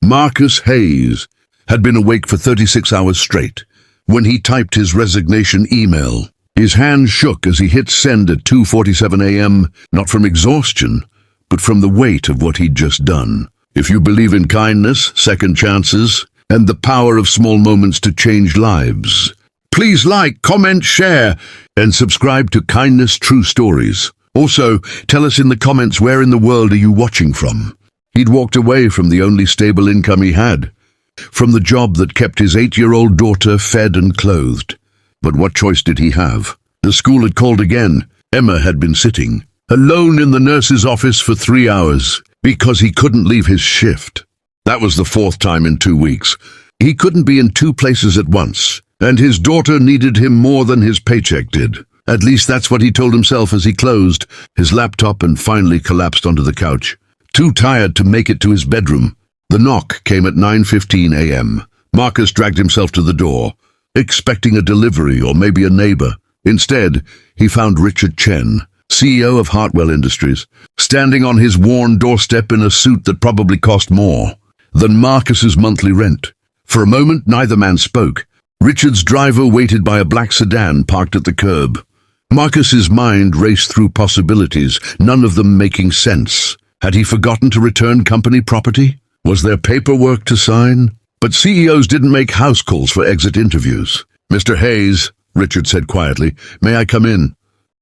Marcus Hayes had been awake for 36 hours straight when he typed his resignation email. His hand shook as he hit send at 2:47 a.m., not from exhaustion, but from the weight of what he'd just done. If you believe in kindness, second chances, and the power of small moments to change lives, please like, comment, share, and subscribe to Kindness True Stories. Also, tell us in the comments, where in the world are you watching from? He'd walked away from the only stable income he had, from the job that kept his 8-year-old daughter fed and clothed. But what choice did he have? The school had called again. Emma had been sitting alone in the nurse's office for 3 hours because he couldn't leave his shift. That was the 4th time in 2 weeks. He couldn't be in 2 places at once, and his daughter needed him more than his paycheck did. At least that's what he told himself as he closed his laptop and finally collapsed onto the couch, too tired to make it to his bedroom. The knock came at 9:15 a.m. Marcus dragged himself to the door, expecting a delivery or maybe a neighbor. Instead, he found Richard Chen, CEO of Hartwell Industries, standing on his worn doorstep in a suit that probably cost more than Marcus's monthly rent. For a moment, neither man spoke. Richard's driver waited by a black sedan parked at the curb. Marcus's mind raced through possibilities, none of them making sense. Had he forgotten to return company property? Was there paperwork to sign? But CEOs didn't make house calls for exit interviews. "Mr. Hayes," Richard said quietly, "may I come in?"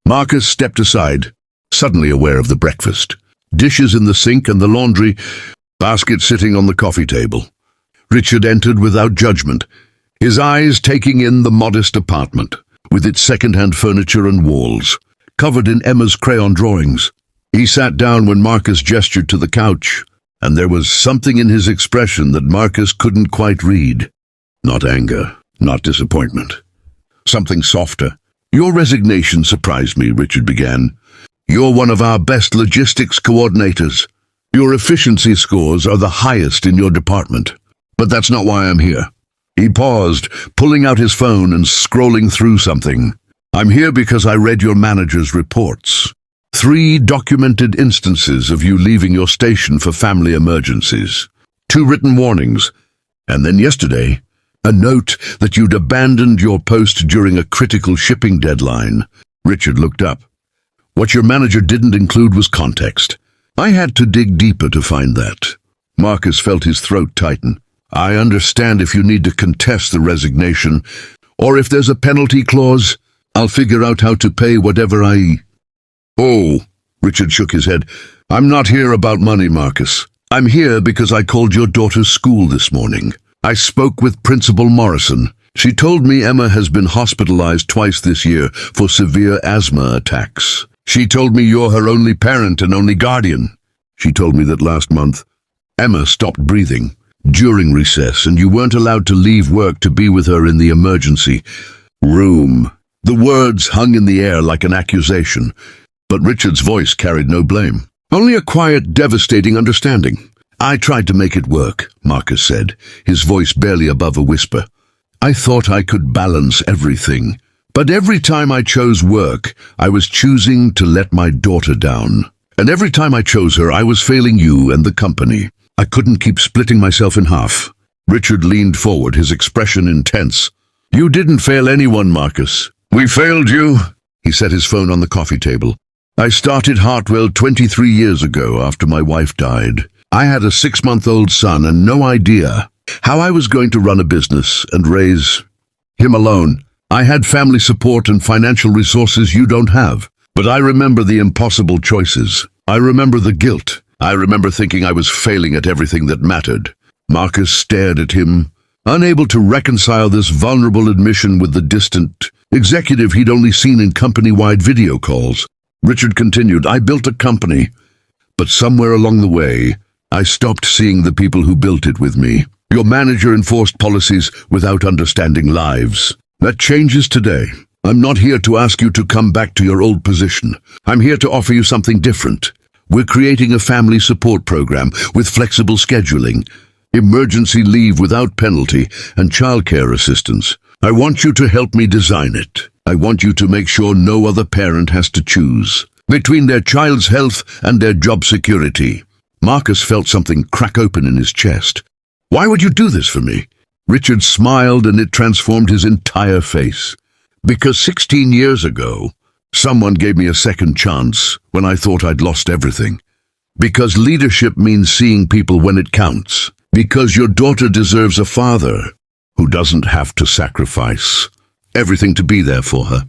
Marcus stepped aside, suddenly aware of the breakfast. Dishes in the sink and the laundry basket sitting on the coffee table. Richard entered without judgment, his eyes taking in the modest apartment, with its second-hand furniture and walls, covered in Emma's crayon drawings. He sat down when Marcus gestured to the couch, and there was something in his expression that Marcus couldn't quite read. Not anger, not disappointment. Something softer. "Your resignation surprised me," Richard began. "You're one of our best logistics coordinators. Your efficiency scores are the highest in your department. But that's not why I'm here." He paused, pulling out his phone and scrolling through something. "I'm here because I read your manager's reports. 3 documented instances of you leaving your station for family emergencies. 2 written warnings. And then yesterday, a note that you'd abandoned your post during a critical shipping deadline." Richard looked up. What your manager didn't include was context. I had to dig deeper to find that. Marcus felt his throat tighten. "I understand if you need to contest the resignation, or if there's a penalty clause, I'll figure out how to pay whatever I..." "Oh," Richard shook his head. "I'm not here about money, Marcus. I'm here because I called your daughter's school this morning. I spoke with Principal Morrison. She told me Emma has been hospitalized twice this year for severe asthma attacks. She told me you're her only parent and only guardian. She told me that last month, Emma stopped breathing during recess, and you weren't allowed to leave work to be with her in the emergency room." The words hung in the air like an accusation, but Richard's voice carried no blame. Only a quiet, devastating understanding. "I tried to make it work," Marcus said, his voice barely above a whisper. "I thought I could balance everything. But every time I chose work, I was choosing to let my daughter down. And every time I chose her, I was failing you and the company. I couldn't keep splitting myself in half." Richard leaned forward, his expression intense. "You didn't fail anyone, Marcus. We failed you." He set his phone on the coffee table. "I started Hartwell 23 years ago after my wife died. I had a 6-month-old son and no idea how I was going to run a business and raise him alone. I had family support and financial resources you don't have. But I remember the impossible choices. I remember the guilt. I remember thinking I was failing at everything that mattered." Marcus stared at him, unable to reconcile this vulnerable admission with the distant executive he'd only seen in company-wide video calls. Richard continued, "I built a company, but somewhere along the way, I stopped seeing the people who built it with me. Your manager enforced policies without understanding lives. That changes today. I'm not here to ask you to come back to your old position. I'm here to offer you something different. We're creating a family support program with flexible scheduling, emergency leave without penalty, and childcare assistance. I want you to help me design it. I want you to make sure no other parent has to choose between their child's health and their job security." Marcus felt something crack open in his chest. Why would you do this for me? Richard smiled and it transformed his entire face. Because 16 years ago, someone gave me a second chance when I thought I'd lost everything. Because leadership means seeing people when it counts. Because your daughter deserves a father who doesn't have to sacrifice everything to be there for her.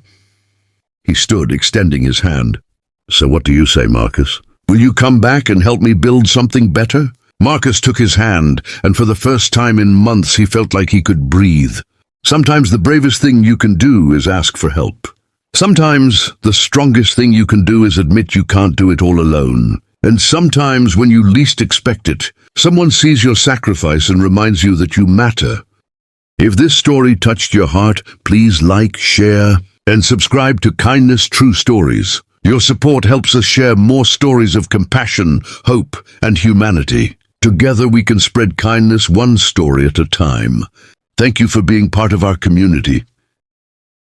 He stood, extending his hand. So what do you say, Marcus? Will you come back and help me build something better? Marcus took his hand, and for the first time in months he felt like he could breathe. Sometimes the bravest thing you can do is ask for help. Sometimes the strongest thing you can do is admit you can't do it all alone. And sometimes when you least expect it, someone sees your sacrifice and reminds you that you matter. If this story touched your heart, please like, share, and subscribe to Kindness True Stories. Your support helps us share more stories of compassion, hope, and humanity. Together we can spread kindness one story at a time. Thank you for being part of our community.